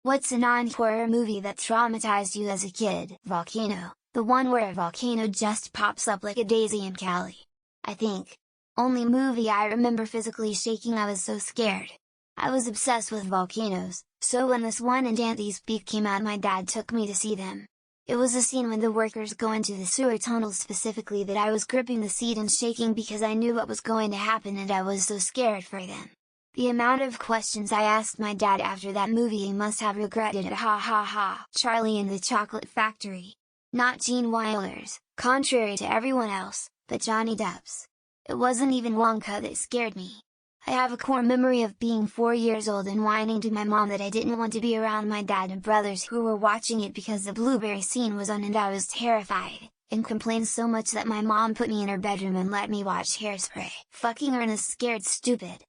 What's a non-horror movie that traumatized you as a kid? Volcano, the one where a volcano just pops up like a daisy in Cali. I think. Only movie I remember physically shaking. I was so scared. I was obsessed with volcanoes, so when this one in Dante's Peak came out my dad took me to see them. It was a scene when the workers go into the sewer tunnels specifically that I was gripping the seat and shaking because I knew what was going to happen and I was so scared for them. The amount of questions I asked my dad after that movie, he must have regretted it. Ha ha ha. Charlie and the Chocolate Factory. Not Gene Wilder's, contrary to everyone else, but Johnny Depp's. It wasn't even Wonka that scared me. I have a core memory of being 4 years old and whining to my mom that I didn't want to be around my dad and brothers who were watching it because the blueberry scene was on and I was terrified, and complained so much that my mom put me in her bedroom and let me watch Hairspray. Fucking Ernest Scared Stupid.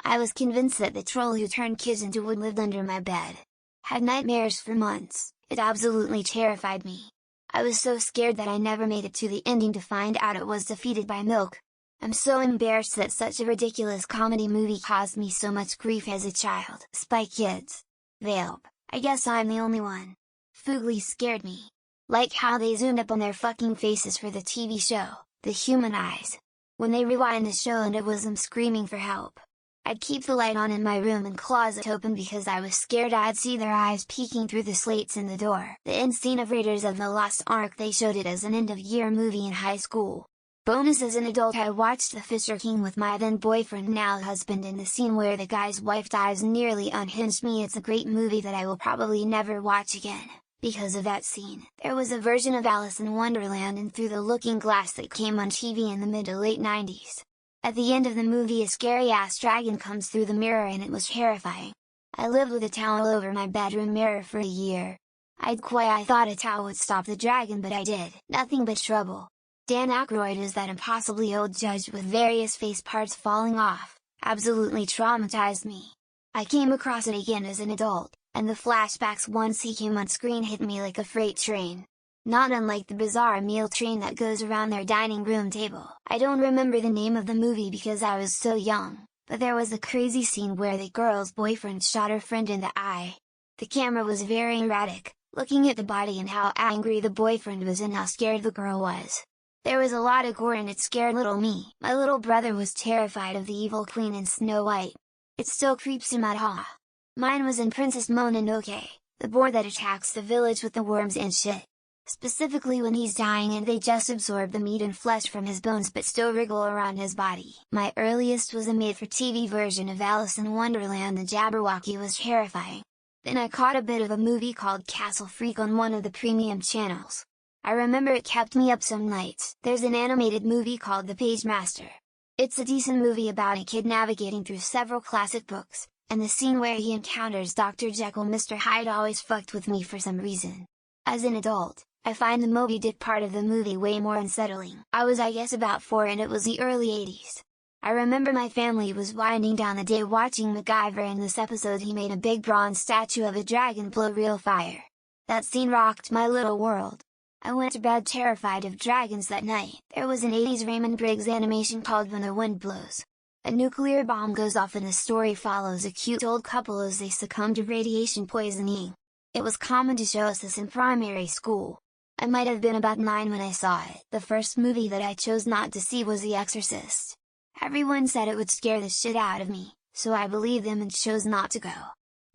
I was convinced that the troll who turned kids into wood lived under my bed. Had nightmares for months. It absolutely terrified me. I was so scared that I never made it to the ending to find out it was defeated by milk. I'm so embarrassed that such a ridiculous comedy movie caused me so much grief as a child. Spy Kids. Veilp. I guess I'm the only one. Foogly scared me. Like how they zoomed up on their fucking faces for the TV show, The Human Eyes. When they rewind the show and it was them screaming for help. I'd keep the light on in my room and closet open because I was scared I'd see their eyes peeking through the slates in the door. The end scene of Raiders of the Lost Ark, they showed it as an end-of-year movie in high school. Bonus: as an adult I watched The Fisher King with my then boyfriend now husband, and the scene where the guy's wife dies nearly unhinged me. It's a great movie that I will probably never watch again, because of that scene. There was a version of Alice in Wonderland and Through the Looking Glass that came on TV in the mid to late 90s. At the end of the movie a scary-ass dragon comes through the mirror and it was terrifying. I lived with a towel over my bedroom mirror for a year. I thought a towel would stop the dragon, but I did. Nothing but trouble. Dan Aykroyd is that impossibly old judge with various face parts falling off. Absolutely traumatized me. I came across it again as an adult, and the flashbacks once he came on screen hit me like a freight train. Not unlike the bizarre meal train that goes around their dining room table. I don't remember the name of the movie because I was so young, but there was a crazy scene where the girl's boyfriend shot her friend in the eye. The camera was very erratic, looking at the body and how angry the boyfriend was and how scared the girl was. There was a lot of gore and it scared little me. My little brother was terrified of the evil queen in Snow White. It still creeps him out. Ha! Mine was in Princess Mononoke, the boar that attacks the village with the worms and shit. Specifically when he's dying and they just absorb the meat and flesh from his bones but still wriggle around his body. My earliest was a made-for-TV version of Alice in Wonderland. The Jabberwocky was terrifying. Then I caught a bit of a movie called Castle Freak on one of the premium channels. I remember it kept me up some nights. There's an animated movie called The Page Master. It's a decent movie about a kid navigating through several classic books, and the scene where he encounters Dr. Jekyll Mr. Hyde always fucked with me for some reason. As an adult, I find the Moby Dick part of the movie way more unsettling. I guess about 4 and it was the early 80s. I remember my family was winding down the day watching MacGyver. In this episode he made a big bronze statue of a dragon blow real fire. That scene rocked my little world. I went to bed terrified of dragons that night. There was an 80s Raymond Briggs animation called When the Wind Blows. A nuclear bomb goes off and the story follows a cute old couple as they succumb to radiation poisoning. It was common to show us this in primary school. I might have been about 9 when I saw it. The first movie that I chose not to see was The Exorcist. Everyone said it would scare the shit out of me, so I believed them and chose not to go.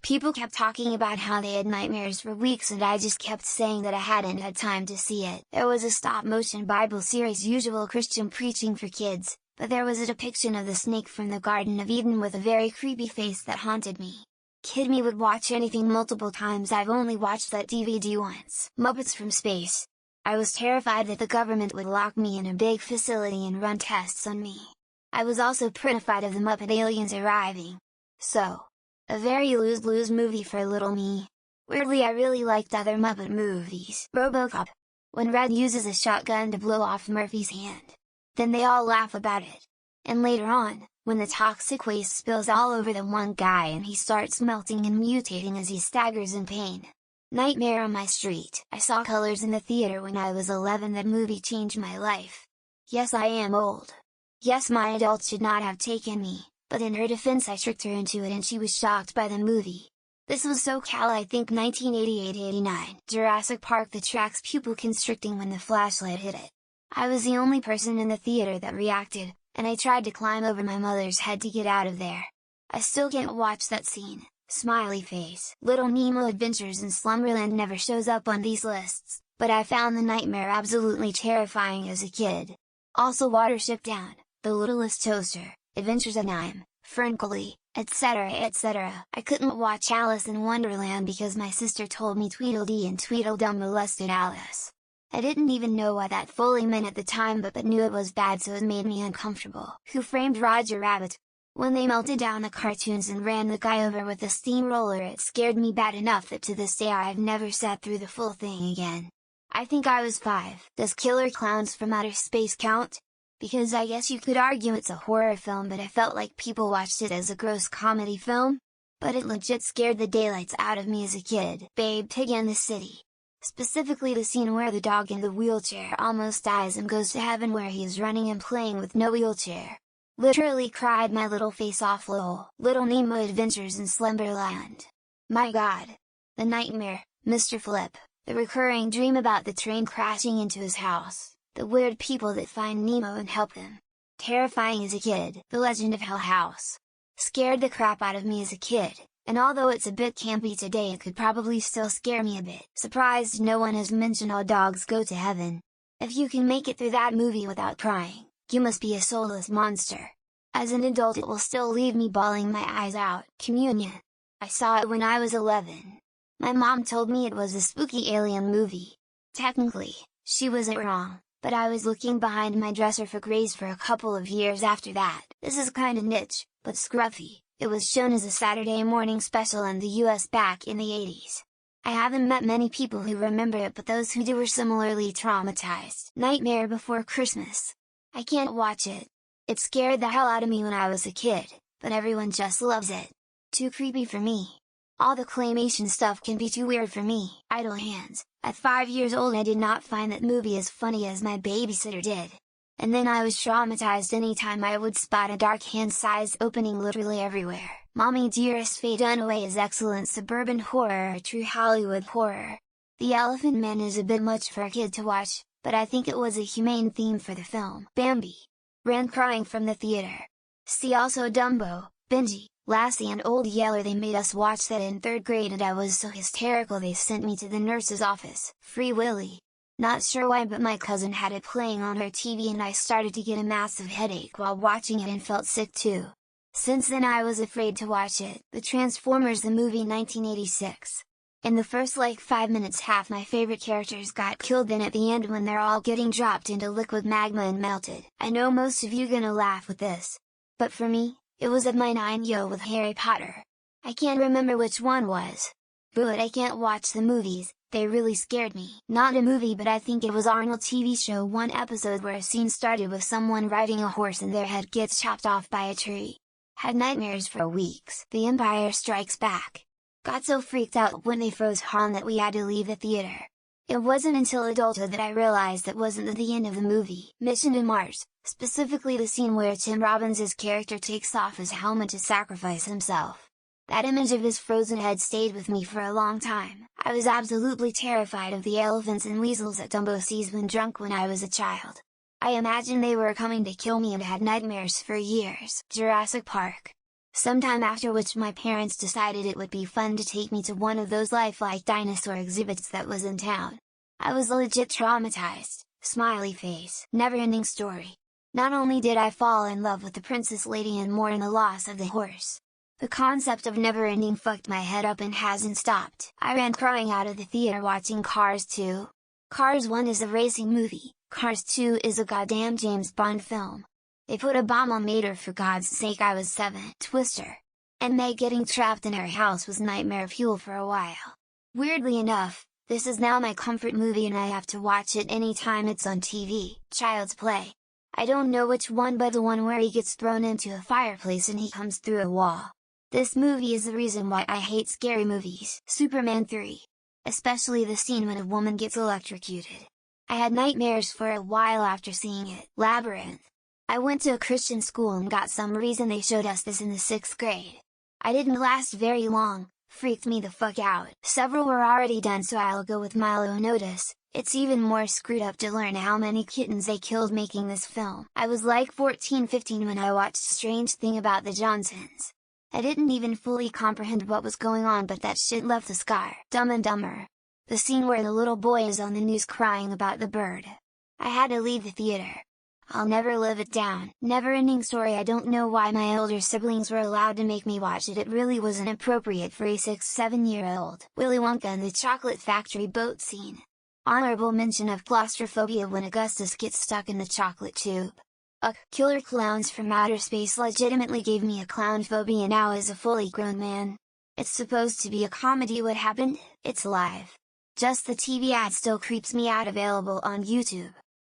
People kept talking about how they had nightmares for weeks and I just kept saying that I hadn't had time to see it. There was a stop-motion Bible series, Usual Christian Preaching for Kids, but there was a depiction of the snake from the Garden of Eden with a very creepy face that haunted me. Kid me would watch anything multiple times. I've only watched that DVD once. Muppets from Space. I was terrified that the government would lock me in a big facility and run tests on me. I was also terrified of the Muppet aliens arriving. So, a very lose-lose movie for little me. Weirdly I really liked other Muppet movies. RoboCop. When Red uses a shotgun to blow off Murphy's hand. Then they all laugh about it. And later on, when the toxic waste spills all over the one guy and he starts melting and mutating as he staggers in pain. Nightmare on My Street. I saw Colors in the theater when I was 11. That movie changed my life. Yes, I am old. Yes, my adults should not have taken me, but in her defense I tricked her into it and she was shocked by the movie. This was SoCal, I think 1988-89. Jurassic Park, the track's pupil constricting when the flashlight hit it. I was the only person in the theater that reacted, and I tried to climb over my mother's head to get out of there. I still can't watch that scene. Smiley face. Little Nemo Adventures in Slumberland never shows up on these lists, but I found the nightmare absolutely terrifying as a kid. Also Watership Down, The Littlest Toaster, Adventures of Nime, Ferngully, etc. etc. I couldn't watch Alice in Wonderland because my sister told me Tweedledee and Tweedledum molested Alice. I didn't even know what that fully meant at the time, but knew it was bad, so it made me uncomfortable. Who Framed Roger Rabbit? When they melted down the cartoons and ran the guy over with a steamroller, it scared me bad enough that to this day I've never sat through the full thing again. I think I was 5. Does Killer Clowns from Outer Space count? Because I guess you could argue it's a horror film, but I felt like people watched it as a gross comedy film? But it legit scared the daylights out of me as a kid. Babe Pig and the City. Specifically the scene where the dog in the wheelchair almost dies and goes to heaven, where he is running and playing with no wheelchair. Literally cried my little face off. Lol. Little Nemo Adventures in Slumberland. My god. The nightmare, Mr. Flip, the recurring dream about the train crashing into his house, the weird people that find Nemo and help him. Terrifying as a kid. The Legend of Hell House. Scared the crap out of me as a kid, and although it's a bit campy today, it could probably still scare me a bit. Surprised no one has mentioned All Dogs Go to Heaven. If you can make it through that movie without crying, you must be a soulless monster. As an adult, it will still leave me bawling my eyes out. Communion. I saw it when I was 11. My mom told me it was a spooky alien movie. Technically, she wasn't wrong, but I was looking behind my dresser for Grays for a couple of years after that. This is kinda niche, but scruffy. It was shown as a Saturday morning special in the US back in the 80s. I haven't met many people who remember it, but those who do were similarly traumatized. Nightmare Before Christmas. I can't watch it. It scared the hell out of me when I was a kid, but everyone just loves it. Too creepy for me. All the claymation stuff can be too weird for me. Idle Hands. At 5 years old, I did not find that movie as funny as my babysitter did. And then I was traumatized anytime I would spot a dark hand-sized opening literally everywhere. Mommy Dearest, Faye Dunaway is excellent suburban horror or true Hollywood horror. The Elephant Man is a bit much for a kid to watch, but I think it was a humane theme for the film. Bambi. Ran crying from the theater. See also Dumbo, Benji, Lassie and Old Yeller. They made us watch that in 3rd grade and I was so hysterical they sent me to the nurse's office. Free Willy. Not sure why, but my cousin had it playing on her TV and I started to get a massive headache while watching it and felt sick too. Since then I was afraid to watch it. The Transformers the movie 1986. In the first 5 minutes half my favorite characters got killed, then at the end when they're all getting dropped into liquid magma and melted. I know most of you gonna laugh with this, but for me, it was at my 9-yo with Harry Potter. I can't remember which one was. But I can't watch the movies, they really scared me. Not a movie, but I think it was Arnold TV show, one episode where a scene started with someone riding a horse and their head gets chopped off by a tree. Had nightmares for weeks. The Empire Strikes Back. Got so freaked out when they froze Han that we had to leave the theater. It wasn't until adulthood that I realized that wasn't the end of the movie. Mission to Mars, specifically the scene where Tim Robbins' character takes off his helmet to sacrifice himself. That image of his frozen head stayed with me for a long time. I was absolutely terrified of the elephants and weasels that Dumbo sees when drunk when I was a child. I imagined they were coming to kill me and had nightmares for years. Jurassic Park. Sometime after which my parents decided it would be fun to take me to one of those lifelike dinosaur exhibits that was in town. I was legit traumatized. Smiley face. Never-ending story. Not only did I fall in love with the princess lady and mourn the loss of the horse, the concept of never-ending fucked my head up and hasn't stopped. I ran crying out of the theater watching Cars 2. Cars 1 is a racing movie, Cars 2 is a goddamn James Bond film. They put a bomb on Mater, for God's sake. I was 7. Twister. And Meg getting trapped in her house was nightmare fuel for a while. Weirdly enough, this is now my comfort movie and I have to watch it anytime it's on TV. Child's Play. I don't know which one, but the one where he gets thrown into a fireplace and he comes through a wall. This movie is the reason why I hate scary movies. Superman 3. Especially the scene when a woman gets electrocuted. I had nightmares for a while after seeing it. Labyrinth. I went to a Christian school and got some reason they showed us this in the 6th grade. I didn't last very long, freaked me the fuck out. Several were already done, so I'll go with Milo Notice. It's even more screwed up to learn how many kittens they killed making this film. I was like 14-15 when I watched Strange Thing About the Johnsons. I didn't even fully comprehend what was going on, but that shit left the scar. Dumb and Dumber. The scene where the little boy is on the news crying about the bird. I had to leave the theater. I'll never live it down. Never-ending story. I don't know why my older siblings were allowed to make me watch it. It really wasn't appropriate for a 6-7-year-old. Willy Wonka and the Chocolate Factory boat scene. Honorable mention of claustrophobia when Augustus gets stuck in the chocolate tube. Killer Clowns from Outer Space legitimately gave me a clown phobia now as a fully grown man. It's supposed to be a comedy. What happened? It's live. Just the TV ad still creeps me out. Available on YouTube.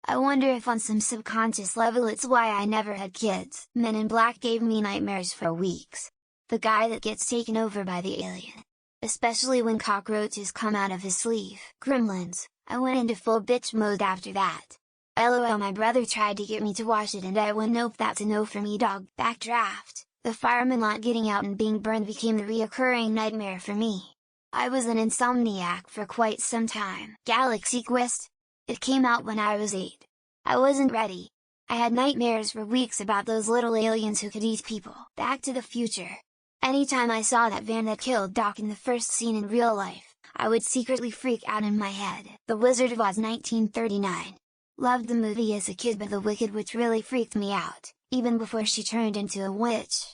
I wonder if on some subconscious level it's why I never had kids. Men in Black gave me nightmares for weeks. The guy that gets taken over by the alien. Especially when cockroaches come out of his sleeve. Gremlins. I went into full bitch mode after that. LOL, my brother tried to get me to watch it and I went nope, that's a no for me dog. Backdraft. The fireman not getting out and being burned became the reoccurring nightmare for me. I was an insomniac for quite some time. Galaxy Quest. It came out when I was 8. I wasn't ready. I had nightmares for weeks about those little aliens who could eat people. Back to the Future. Anytime I saw that van that killed Doc in the first scene in real life, I would secretly freak out in my head. The Wizard of Oz 1939. Loved the movie as a kid, but the Wicked Witch really freaked me out, even before she turned into a witch.